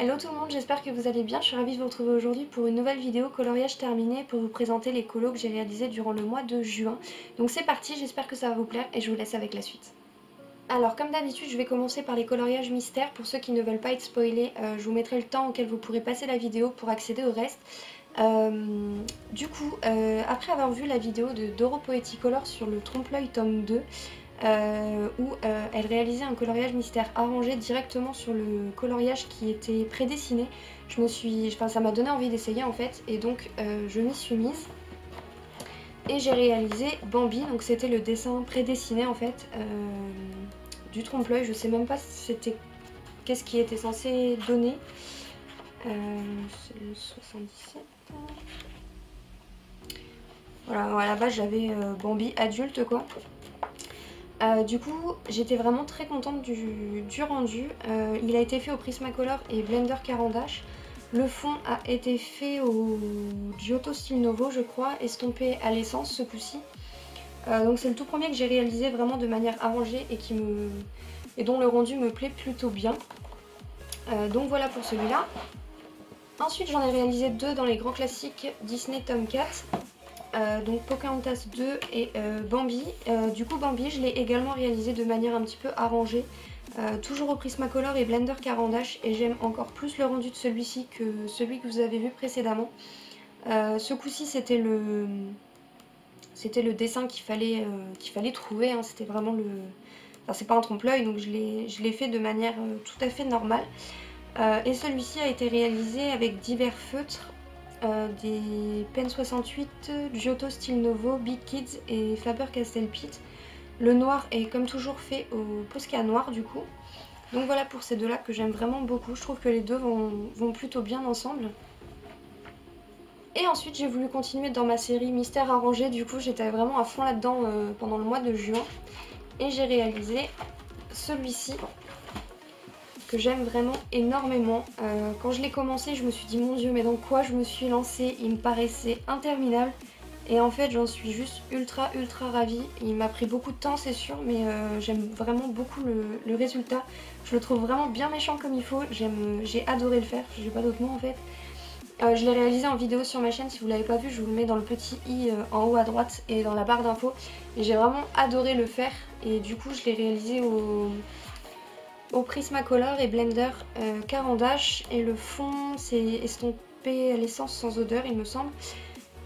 Hello tout le monde, j'espère que vous allez bien. Je suis ravie de vous retrouver aujourd'hui pour une nouvelle vidéo coloriage terminé pour vous présenter les colos que j'ai réalisés durant le mois de juin. Donc c'est parti, j'espère que ça va vous plaire et je vous laisse avec la suite. Alors comme d'habitude, je vais commencer par les coloriages mystères. Pour ceux qui ne veulent pas être spoilés, je vous mettrai le temps auquel vous pourrez passer la vidéo pour accéder au reste. Après avoir vu la vidéo de Doro Poeticolor sur le trompe-l'œil tome 2, où elle réalisait un coloriage mystère arrangé directement sur le coloriage qui était prédessiné, ça m'a donné envie d'essayer en fait, et donc je m'y suis mise. Et j'ai réalisé Bambi, donc c'était le dessin prédessiné en fait du trompe-l'œil. Je sais même pas si c'était qu'est-ce qui était censé donner. C'est le 77. Voilà, à la base j'avais Bambi adulte quoi. Du coup, j'étais vraiment très contente du rendu. Il a été fait au Prismacolor et Blender Caran d'Ache. Le fond a été fait au Giotto Style Novo, je crois, estampé à l'essence ce coup-ci. Donc c'est le tout premier que j'ai réalisé vraiment de manière arrangée et dont le rendu me plaît plutôt bien. Donc voilà pour celui-là. Ensuite, j'en ai réalisé deux dans les grands classiques Disney tome 4. Donc Pocahontas 2 et Bambi. Du coup Bambi je l'ai également réalisé de manière un petit peu arrangée, toujours au Prismacolor et Blender Caran d'Ache, et j'aime encore plus le rendu de celui-ci que celui que vous avez vu précédemment. Ce coup-ci c'était le dessin qu'il fallait trouver, hein. C'était vraiment le... Enfin c'est pas un trompe-l'œil, donc je l'ai fait de manière tout à fait normale. Et celui-ci a été réalisé avec divers feutres. Des Pen 68, Giotto Style Novo, Big Kids et Faber-Castell Pitt. Le noir est comme toujours fait au Posca noir du coup. Donc voilà pour ces deux-là que j'aime vraiment beaucoup. Je trouve que les deux vont plutôt bien ensemble. Et ensuite j'ai voulu continuer dans ma série Mystère arrangé. Du coup j'étais vraiment à fond là-dedans pendant le mois de juin. Et j'ai réalisé celui-ci, que j'aime vraiment énormément. Quand je l'ai commencé, je me suis dit mon dieu, mais dans quoi je me suis lancée? Il me paraissait interminable et en fait j'en suis juste ultra ravie. Il m'a pris beaucoup de temps c'est sûr, mais j'aime vraiment beaucoup le résultat. Je le trouve vraiment bien méchant comme il faut. J'ai adoré le faire, j'ai pas d'autre mot en fait. Je l'ai réalisé en vidéo sur ma chaîne, si vous l'avez pas vu je vous le mets dans le petit i en haut à droite et dans la barre d'infos. Et j'ai vraiment adoré le faire et du coup je l'ai réalisé au Prismacolor et Blender Caran d'Ache, et le fond c'est estompé à l'essence sans odeur il me semble,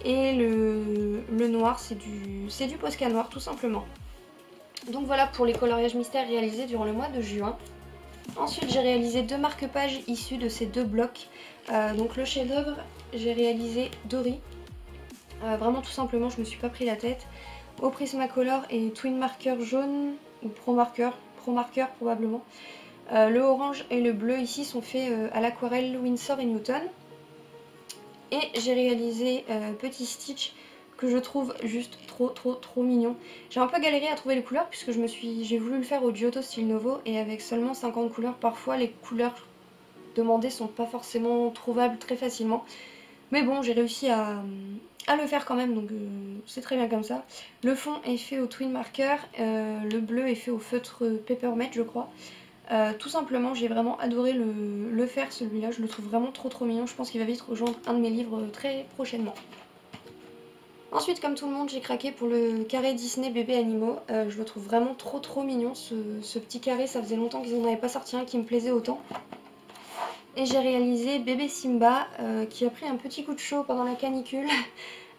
et le noir c'est du Posca noir tout simplement. Donc voilà pour les coloriages mystères réalisés durant le mois de juin. Ensuite j'ai réalisé deux marque-pages issus de ces deux blocs. Donc le chef-d'œuvre, j'ai réalisé Dory, vraiment tout simplement, je me suis pas pris la tête, au Prismacolor et Twin Marker jaune ou Pro Marker probablement. Le orange et le bleu ici sont faits à l'aquarelle Winsor et Newton. Et j'ai réalisé Petit Stitch, que je trouve juste trop mignon. J'ai un peu galéré à trouver les couleurs puisque j'ai voulu le faire au Giotto Style Novo, et avec seulement 50 couleurs, parfois les couleurs demandées sont pas forcément trouvables très facilement. Mais bon, j'ai réussi à le faire quand même, donc c'est très bien comme ça. Le fond est fait au Twin Marker, le bleu est fait au feutre Peppermint je crois. Tout simplement j'ai vraiment adoré le faire celui-là, je le trouve vraiment trop mignon. Je pense qu'il va vite rejoindre un de mes livres très prochainement. Ensuite, comme tout le monde, j'ai craqué pour le carré Disney bébé animaux. Je le trouve vraiment trop mignon ce petit carré. Ça faisait longtemps qu'ils n'en avaient pas sorti un qui me plaisait autant. Et j'ai réalisé bébé Simba qui a pris un petit coup de chaud pendant la canicule.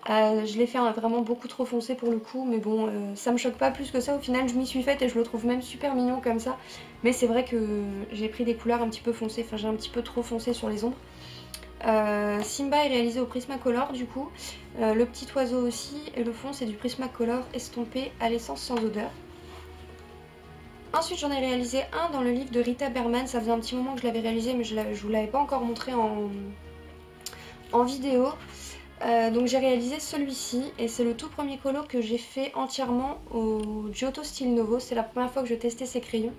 Je l'ai fait vraiment beaucoup trop foncé pour le coup, mais bon, ça me choque pas plus que ça. Au final, je m'y suis faite et je le trouve même super mignon comme ça. Mais c'est vrai que j'ai pris des couleurs un petit peu foncées, enfin j'ai un petit peu trop foncé sur les ombres. Simba est réalisé au Prismacolor du coup, le petit oiseau aussi, et le fond c'est du Prismacolor estompé à l'essence sans odeur. Ensuite j'en ai réalisé un dans le livre de Rita Berman, ça faisait un petit moment que je l'avais réalisé mais je vous l'avais pas encore montré en vidéo. Donc j'ai réalisé celui-ci et c'est le tout premier colo que j'ai fait entièrement au Giotto Style Novo. C'est la première fois que je testais ces crayons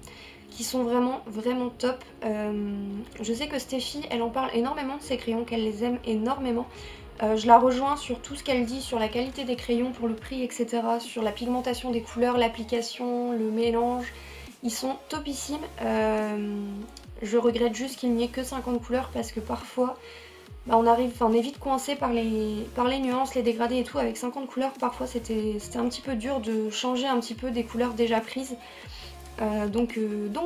qui sont vraiment top. Je sais que Steffi elle en parle énormément de ces crayons, qu'elle les aime énormément. Je la rejoins sur tout ce qu'elle dit sur la qualité des crayons pour le prix etc, sur la pigmentation des couleurs, l'application, le mélange. Ils sont topissimes. Je regrette juste qu'il n'y ait que 50 couleurs parce que parfois bah, on est vite coincé par les nuances, les dégradés et tout. Avec 50 couleurs, parfois c'était un petit peu dur de changer un petit peu des couleurs déjà prises. Donc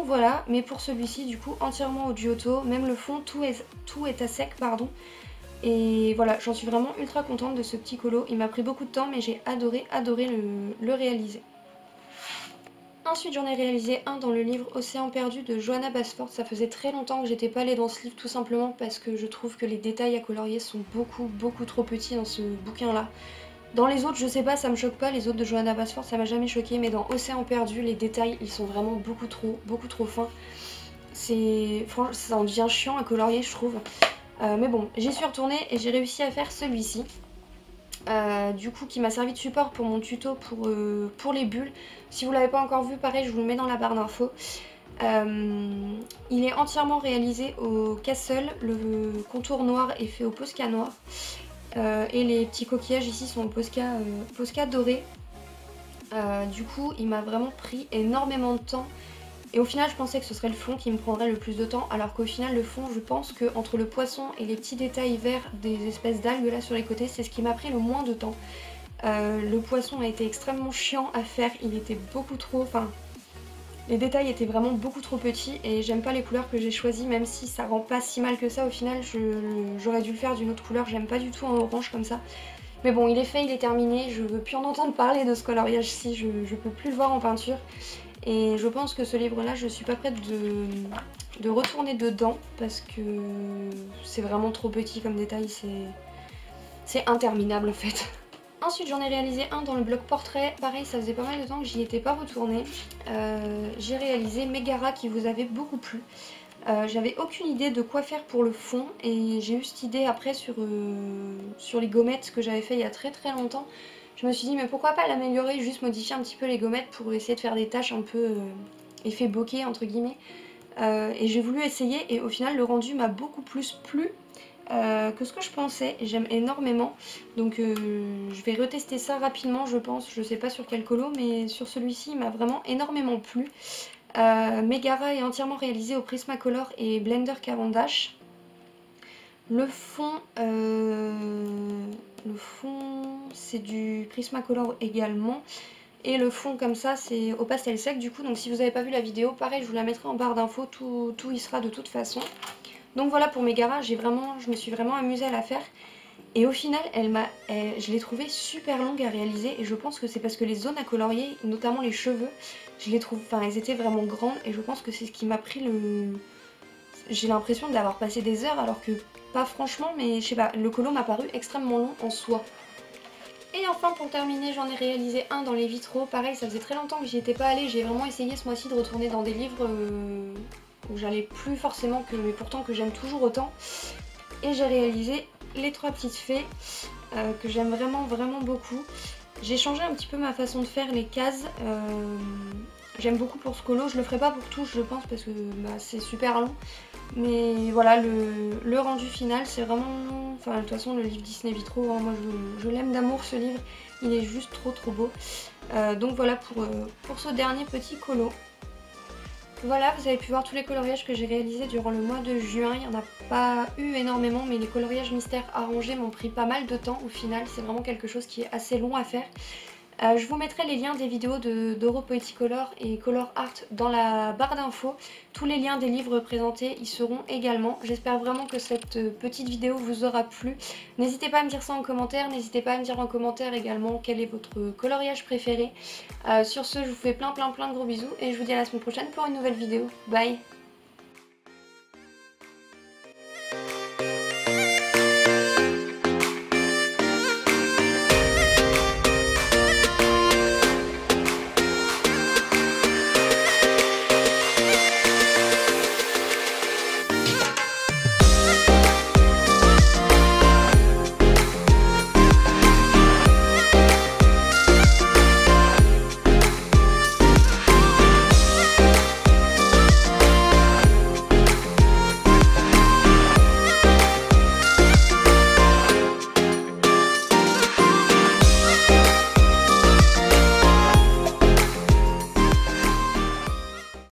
voilà, mais pour celui-ci du coup entièrement au Giotto, même le fond tout est à sec pardon. Et voilà, j'en suis vraiment ultra contente de ce petit colo. Il m'a pris beaucoup de temps mais j'ai adoré le réaliser. Ensuite j'en ai réalisé un dans le livre Océan perdu de Johanna Basford. Ça faisait très longtemps que j'étais pas allée dans ce livre tout simplement parce que je trouve que les détails à colorier sont beaucoup trop petits dans ce bouquin là. Dans les autres, je sais pas, ça me choque pas, les autres de Johanna Basford ça m'a jamais choqué, mais dans Océan perdu, les détails ils sont vraiment beaucoup trop fins. Franchement, ça en devient chiant à colorier je trouve. Mais bon, j'y suis retournée et j'ai réussi à faire celui-ci. Du coup qui m'a servi de support pour mon tuto pour les bulles. Si vous l'avez pas encore vu, pareil je vous le mets dans la barre d'infos. Il est entièrement réalisé au Castle, le contour noir est fait au Posca noir. Et les petits coquillages ici sont au Posca doré. Du coup il m'a vraiment pris énormément de temps. Et au final je pensais que ce serait le fond qui me prendrait le plus de temps, alors qu'au final le fond je pense que entre le poisson et les petits détails verts des espèces d'algues là sur les côtés, c'est ce qui m'a pris le moins de temps. Le poisson a été extrêmement chiant à faire, il était beaucoup trop... Enfin, les détails étaient vraiment beaucoup trop petits et j'aime pas les couleurs que j'ai choisies, même si ça rend pas si mal que ça au final, j'aurais dû le faire d'une autre couleur, j'aime pas du tout en orange comme ça. Mais bon, il est fait, il est terminé, je veux plus en entendre parler de ce coloriage-ci, je peux plus le voir en peinture. Et je pense que ce livre-là, je suis pas prête de retourner dedans parce que c'est vraiment trop petit comme détail, c'est interminable en fait. Ensuite j'en ai réalisé un dans le bloc portrait, pareil ça faisait pas mal de temps que j'y étais pas retournée. J'ai réalisé Megara qui vous avait beaucoup plu. J'avais aucune idée de quoi faire pour le fond et j'ai eu cette idée après sur les gommettes que j'avais fait il y a très longtemps. Je me suis dit mais pourquoi pas l'améliorer, juste modifier un petit peu les gommettes pour essayer de faire des tâches un peu effet bokeh entre guillemets. Et j'ai voulu essayer et au final le rendu m'a beaucoup plus plu que ce que je pensais et j'aime énormément. Donc je vais retester ça rapidement je pense, je sais pas sur quel colo mais sur celui-ci il m'a vraiment énormément plu. Megara est entièrement réalisé au Prismacolor et Blender Caran d'Ache. Le fond c'est du Prismacolor également. Et le fond comme ça c'est au pastel sec du coup. Donc si vous n'avez pas vu la vidéo, pareil je vous la mettrai en barre d'infos, tout y sera de toute façon. Donc voilà pour Megara, je me suis vraiment amusée à la faire. Et au final, je l'ai trouvée super longue à réaliser et je pense que c'est parce que les zones à colorier, notamment les cheveux, je les trouve, enfin elles étaient vraiment grandes et je pense que c'est ce qui m'a pris j'ai l'impression d'avoir passé des heures alors que pas franchement, mais je sais pas, le colo m'a paru extrêmement long en soi. Et enfin pour terminer, j'en ai réalisé un dans les vitraux, pareil ça faisait très longtemps que j'y étais pas allée, j'ai vraiment essayé ce mois-ci de retourner dans des livres où j'allais plus forcément, mais pourtant que j'aime toujours autant. Et j'ai réalisé les trois petites fées que j'aime vraiment beaucoup. J'ai changé un petit peu ma façon de faire les cases. J'aime beaucoup pour ce colo, je le ferai pas pour tout je pense parce que c'est super long. Mais voilà le rendu final c'est vraiment... Enfin de toute façon le livre Disney Vitraux, hein, moi je l'aime d'amour ce livre, il est juste trop beau. Donc voilà pour ce dernier petit colo. Voilà, vous avez pu voir tous les coloriages que j'ai réalisés durant le mois de juin. Il n'y en a pas eu énormément, mais les coloriages mystères arrangés m'ont pris pas mal de temps au final. C'est vraiment quelque chose qui est assez long à faire. Je vous mettrai les liens des vidéos de Doro Poeticolor et Color Art dans la barre d'infos. Tous les liens des livres présentés y seront également. J'espère vraiment que cette petite vidéo vous aura plu. N'hésitez pas à me dire ça en commentaire. N'hésitez pas à me dire en commentaire également quel est votre coloriage préféré. Sur ce, je vous fais plein de gros bisous et je vous dis à la semaine prochaine pour une nouvelle vidéo. Bye!